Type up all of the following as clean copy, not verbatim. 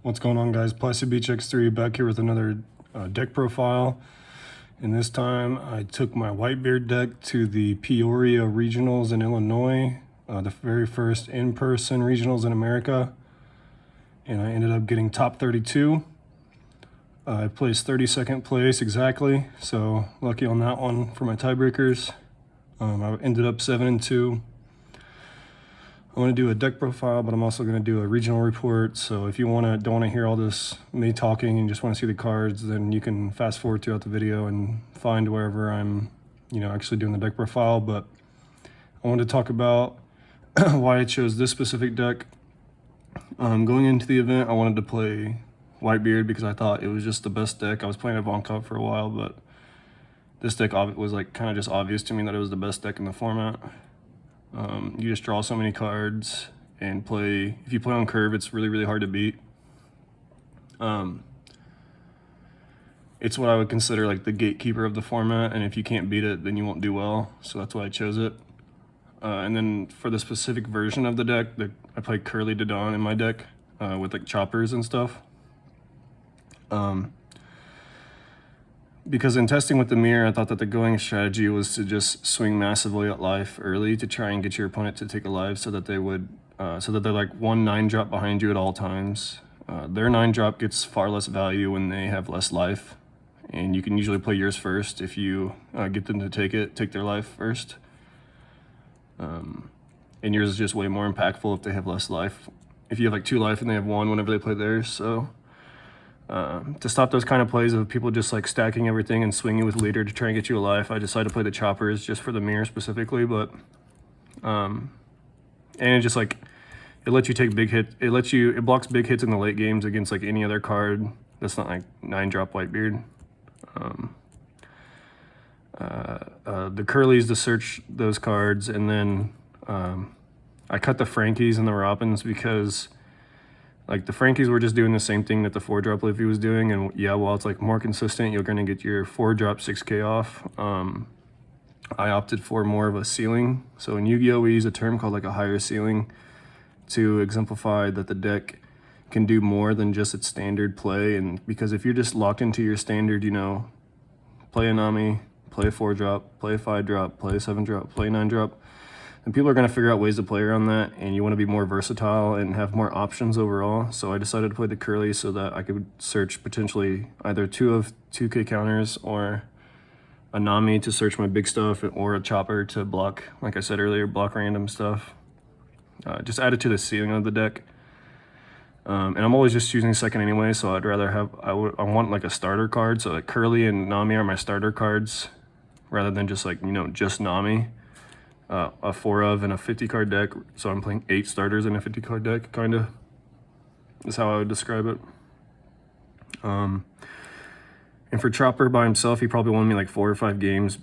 What's going on, guys? Plastic Beach X3 back here with another deck profile. And this time I took my whitebeard deck to the Peoria Regionals in Illinois, the very first in-person regionals in America. And I ended up getting top 32. I placed 32nd place exactly, so lucky on that one for my tiebreakers. I ended up 7-2. I want to do a deck profile, but I'm also going to do a regional report. So if you don't want to hear all this me talking and just want to see the cards, then you can fast forward throughout the video and find wherever I'm, actually doing the deck profile. But I wanted to talk about why I chose this specific deck. Going into the event, I wanted to play Whitebeard because I thought it was just the best deck. I was playing Avant for a while, but this deck was like kind of just obvious to me that it was the best deck in the format. You just draw so many cards and if you play on curve, it's really hard to beat. It's what I would consider like the gatekeeper of the format, and if you can't beat it, then you won't do well. So that's why I chose it. And then for the specific version of the deck, I play CurlyBeard in my deck with like choppers and stuff. Because in testing with the mirror, I thought that the going strategy was to just swing massively at life early to try and get your opponent to take a life so that they're like 1 9-drop behind you at all times. Their 9-drop gets far less value when they have less life, and you can usually play yours first if you get them to take their life first. And yours is just way more impactful if they have less life. If you have like 2 life and they have 1 whenever they play theirs, so. To stop those kind of plays of people just like stacking everything and swinging with leader to try and get you a life, I decided to play the choppers just for the mirror specifically. But and it just like it lets you take big hits. It blocks big hits in the late games against like any other card that's not like 9-drop Whitebeard. The Curlies to search those cards, and then I cut the Frankies and the Robins because like the Frankies were just doing the same thing that the 4-drop Liffey was doing, and yeah, while it's like more consistent, you're gonna get your 4-drop 6K off. I opted for more of a ceiling. So in Yu-Gi-Oh, we use a term called like a higher ceiling to exemplify that the deck can do more than just its standard play. And because if you're just locked into your standard, play a Nami, play a 4-drop, play a 5-drop, play a 7-drop, play a 9-drop, and people are going to figure out ways to play around that, and you want to be more versatile and have more options overall. So I decided to play the Curly so that I could search potentially either 2 of 2K counters, or a Nami to search my big stuff, or a chopper to block, like I said earlier, block random stuff. Just add it to the ceiling of the deck. And I'm always just choosing second anyway, so I'd rather have, I want like a starter card. So like Curly and Nami are my starter cards rather than just like, just Nami. A 4 of and a 50-card deck, so I'm playing 8 starters in a 50-card deck, kind of, is how I would describe it. And for Chopper by himself, he probably won me like 4 or 5 games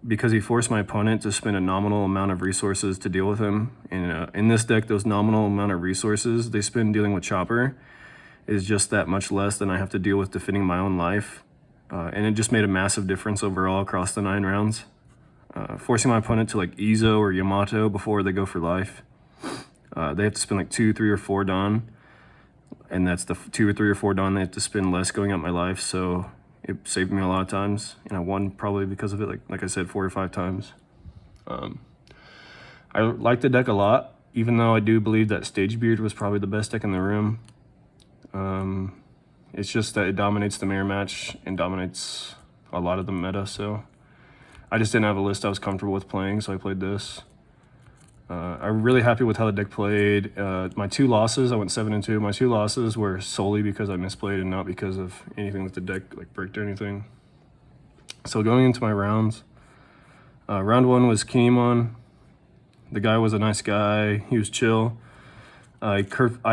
because he forced my opponent to spend a nominal amount of resources to deal with him. And in this deck, those nominal amount of resources they spend dealing with Chopper is just that much less than I have to deal with defending my own life. And it just made a massive difference overall across the 9 rounds. Forcing my opponent to like Izo or Yamato before they go for life. They have to spend like 2, 3, or 4 Dawn, and that's the 2 or 3 or 4 Dawn they have to spend less going up my life, so it saved me a lot of times, and I won probably because of it, like I said, 4 or 5 times. I like the deck a lot, even though I do believe that CurlyBeard was probably the best deck in the room. It's just that it dominates the mirror match and dominates a lot of the meta, so I just didn't have a list I was comfortable with playing, so I played this. I'm really happy with how the deck played. My 2 losses, I went 7-2. My 2 losses were solely because I misplayed and not because of anything with the deck, like bricked or anything. So going into my rounds, round 1 was Kinemon. The guy was a nice guy. He was chill. I curved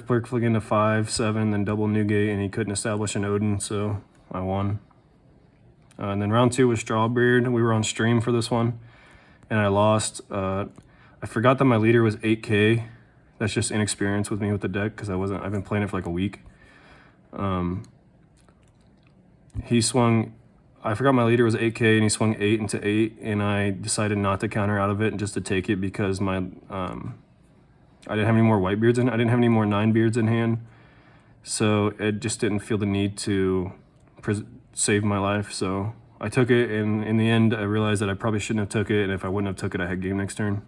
perfectly into 5, 7, then double Newgate, and he couldn't establish an Odin, so I won. And then round 2 was Strawbeard. We were on stream for this one, and I lost. I forgot that my leader was 8K. That's just inexperience with me with the deck because I've been playing it for like a week. He swung, I forgot my leader was 8K, and he swung 8 into 8, and I decided not to counter out of it and just to take it because I didn't have any more Whitebeards in. I didn't have any more 9-beards in hand. So it just didn't feel the need to save my life. So I took it, and in the end, I realized that I probably shouldn't have took it. And if I wouldn't have took it, I had game next turn,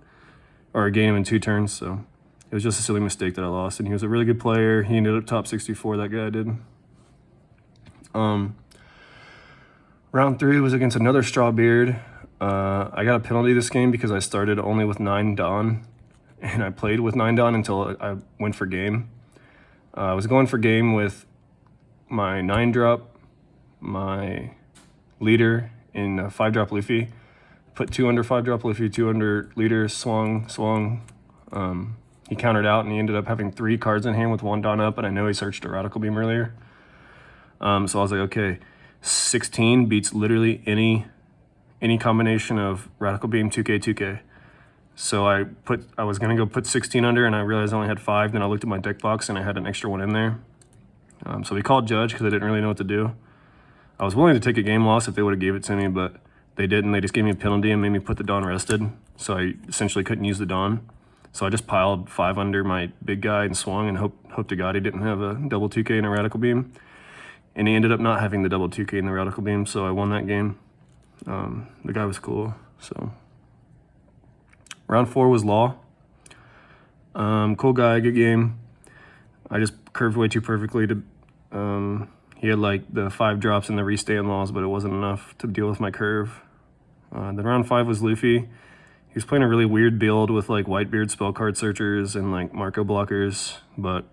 or I gained him in 2 turns. So it was just a silly mistake that I lost. And he was a really good player. He ended up top 64. That guy did. Round 3 was against another strawbeard. I got a penalty this game because I started only with 9 Dawn, and I played with 9 Dawn until I went for game. I was going for game with my 9-drop, my leader in 5-drop Luffy. Put 2 under 5-drop Luffy, 2 under leader, swung. He countered out, and he ended up having 3 cards in hand with 1 Dawn up, and I know he searched a Radical Beam earlier. So I was like, okay, 16 beats literally any combination of Radical Beam, 2K, 2K. So I was gonna go put 16 under, and I realized I only had 5. Then I looked at my deck box, and I had an extra one in there. So we called Judge because I didn't really know what to do. I was willing to take a game loss if they would have gave it to me, but they didn't. They just gave me a penalty and made me put the Dawn rested. So I essentially couldn't use the Dawn. So I just piled 5 under my big guy and swung, and hope to God he didn't have a double 2K and a Radical Beam. And he ended up not having the double 2K and the Radical Beam, so I won that game. The guy was cool. So round 4 was Law. Cool guy, good game. I just curved way too perfectly to he had like the 5 drops and the restay and laws, but it wasn't enough to deal with my curve. Then round 5 was Luffy. He was playing a really weird build with like whitebeard spell card searchers and like Marco blockers, but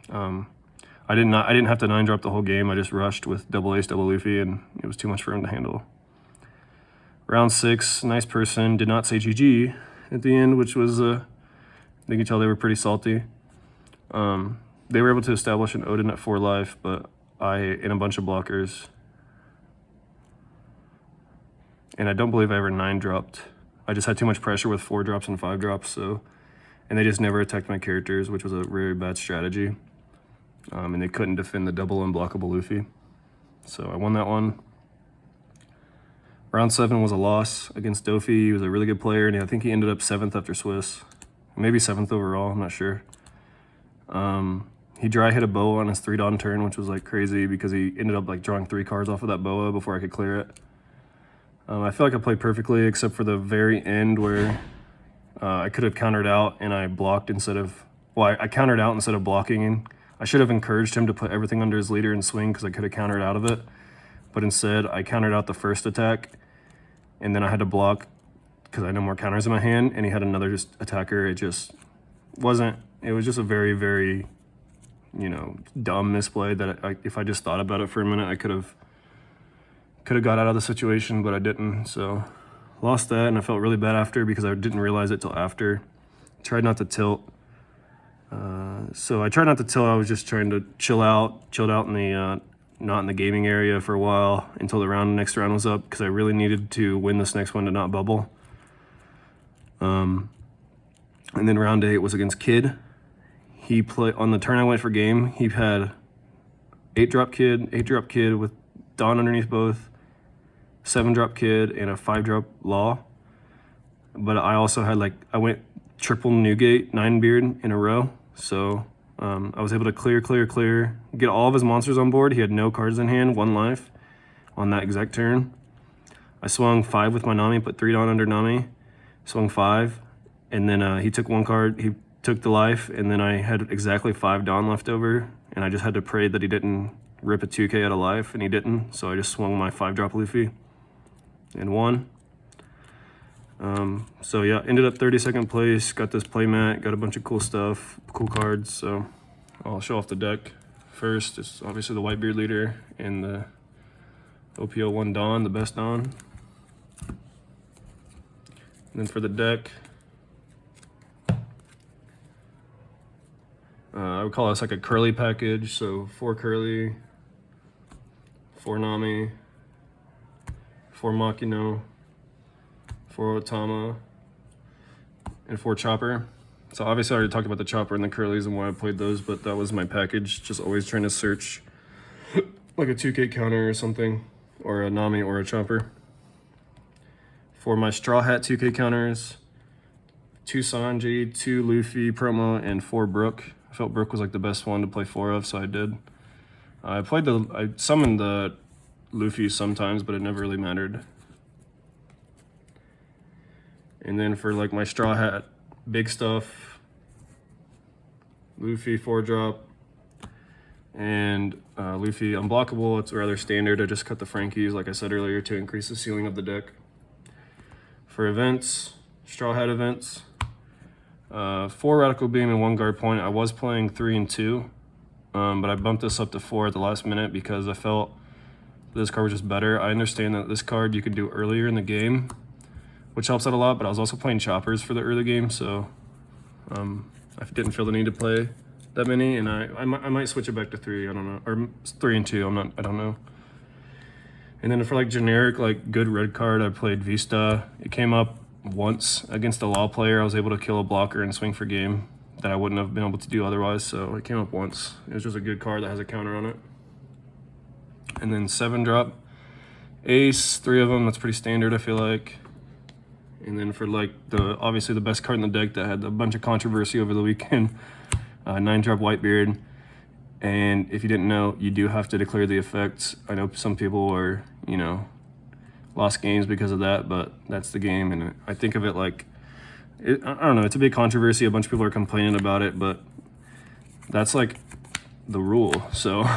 I didn't have to 9-drop the whole game. I just rushed with double ace, double Luffy, and it was too much for him to handle. Round 6, nice person, did not say GG at the end, which was, you could tell they were pretty salty. They were able to establish an Odin at 4 life, but I in a bunch of blockers. And I don't believe I ever 9-dropped. I just had too much pressure with 4 drops and 5 drops, so, and they just never attacked my characters, which was a very bad strategy. And they couldn't defend the double unblockable Luffy. So I won that one. Round 7 was a loss against Dofi. He was a really good player, and I think he ended up 7th after Swiss. Maybe 7th overall, I'm not sure. He dry hit a boa on his 3 Dawn turn, which was like crazy because he ended up like drawing 3 cards off of that boa before I could clear it. I feel like I played perfectly except for the very end where I could have countered out and I blocked instead of, well, I countered out instead of blocking, and I should have encouraged him to put everything under his leader and swing because I could have countered out of it. But instead, I countered out the first attack, and then I had to block because I had no more counters in my hand, and he had another just attacker. It just wasn't, it was just a very, very, you know, dumb misplay that if I just thought about it for a minute, I could have got out of the situation, but I didn't. So lost that, and I felt really bad after because I didn't realize it till after. Tried not to tilt. So I tried not to tilt. I was just trying to chilled out in the not in the gaming area for a while until the next round was up because I really needed to win this next one to not bubble. And then round 8 was against Kid. He played on the turn I went for game. He had 8-drop Kid with Dawn underneath both, 7-drop Kid, and a 5-drop Law. But I also had I went triple Newgate 9-beard in a row. So I was able to clear, get all of his monsters on board. He had no cards in hand, 1 life on that exact turn. I swung 5 with my Nami, put 3 Dawn under Nami, swung 5, and then he took 1 card. He took the life, and then I had exactly 5 Dawn left over, and I just had to pray that he didn't rip a 2K out of life, and he didn't. So I just swung my 5-drop Luffy and won. So yeah, ended up 32nd place, got this playmat, got a bunch of cool stuff, cool cards. So I'll show off the deck. First, it's obviously the whitebeard leader and the OPO 1 Dawn, the best Dawn. And then for the deck, I would call this like a curly package. So 4 curly, 4 Nami, 4 Makino, 4 Otama, and 4 Chopper. So obviously I already talked about the Chopper and the curlies and why I played those, but that was my package. Just always trying to search like a 2K counter or something, or a Nami or a Chopper. For my Straw Hat 2K counters, 2 Sanji, 2 Luffy promo, and 4 Brook. felt Brook was like the best one to play 4 of, so I did. I summoned the Luffy sometimes, but it never really mattered. And then for like my Straw Hat, big stuff, Luffy 4-drop, and Luffy unblockable. It's rather standard. I just cut the Frankies, like I said earlier, to increase the ceiling of the deck. For events, Straw Hat events, 4 Radical Beam and 1 Guard Point. I was playing 3 and 2, but I bumped this up to 4 at the last minute because I felt this card was just better. I understand that this card you could do earlier in the game, which helps out a lot, but I was also playing choppers for the early game, so I didn't feel the need to play that many, and I might switch it back to 3, I don't know, or 3 and 2, I don't know. And then for like generic, like good red card, I played Vista. It came up once against a law player. I was able to kill a blocker and swing for game that I wouldn't have been able to do otherwise, so it came up once. It was just a good card that has a counter on it. And then 7-drop, Ace, 3 of them, that's pretty standard, I feel like. And then for like obviously the best card in the deck that had a bunch of controversy over the weekend, 9-drop Whitebeard. And if you didn't know, you do have to declare the effects. I know some people are, you know, lost games because of that, but that's the game. And I think of it like, I don't know, it's a big controversy. A bunch of people are complaining about it, but that's like the rule. So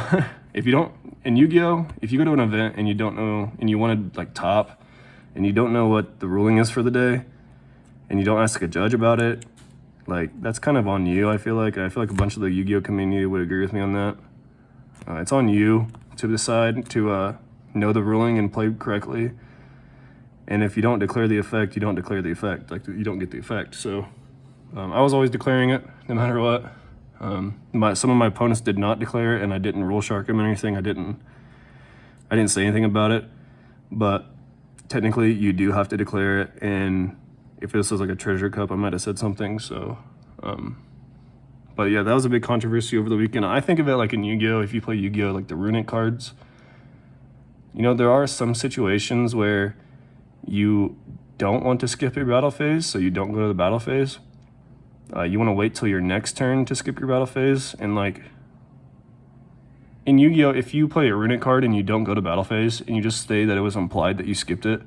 if you don't, in Yu-Gi-Oh, if you go to an event and you don't know, and you want to like top, and you don't know what the ruling is for the day, and you don't ask a judge about it, like, that's kind of on you, I feel like. I feel like a bunch of the Yu-Gi-Oh community would agree with me on that. It's on you to decide to know the ruling and play correctly. And if you don't declare the effect, you don't declare the effect. Like, you don't get the effect. So I was always declaring it, no matter what. Some of my opponents did not declare it, and I didn't rule shark them or anything. I didn't say anything about it. But technically, you do have to declare it, and if this was like a treasure cup, I might have said something, so. But yeah, that was a big controversy over the weekend. I think of it like in Yu-Gi-Oh, if you play Yu-Gi-Oh, like the runic cards, you know, there are some situations where you don't want to skip your battle phase, so you don't go to the battle phase. You want to wait till your next turn to skip your battle phase, and like, in Yu-Gi-Oh, if you play a runic card and you don't go to battle phase, and you just say that it was implied that you skipped it,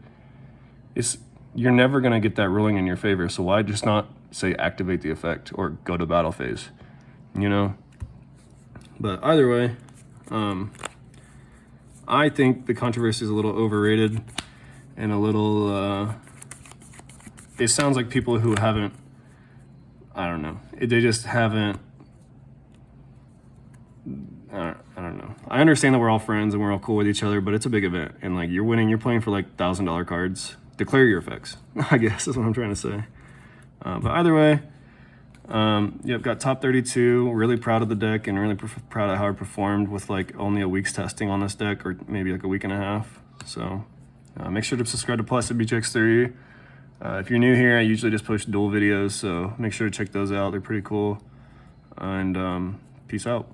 you're never going to get that ruling in your favor, so why just not say activate the effect or go to battle phase, you know? But either way, I think the controversy is a little overrated and a little, it sounds like people who haven't, I don't know, they just haven't, I don't know. I understand that we're all friends and we're all cool with each other, but it's a big event, and like, you're winning, you're playing for like $1,000 cards. Declare your effects, I guess is what I'm trying to say. But either way, yep, got top 32. Really proud of the deck and really proud of how I performed with like only a week's testing on this deck, or maybe like a week and a half. So make sure to subscribe to Plus BJX3. If you're new here, I usually just post duel videos, so make sure to check those out. They're pretty cool. And peace out.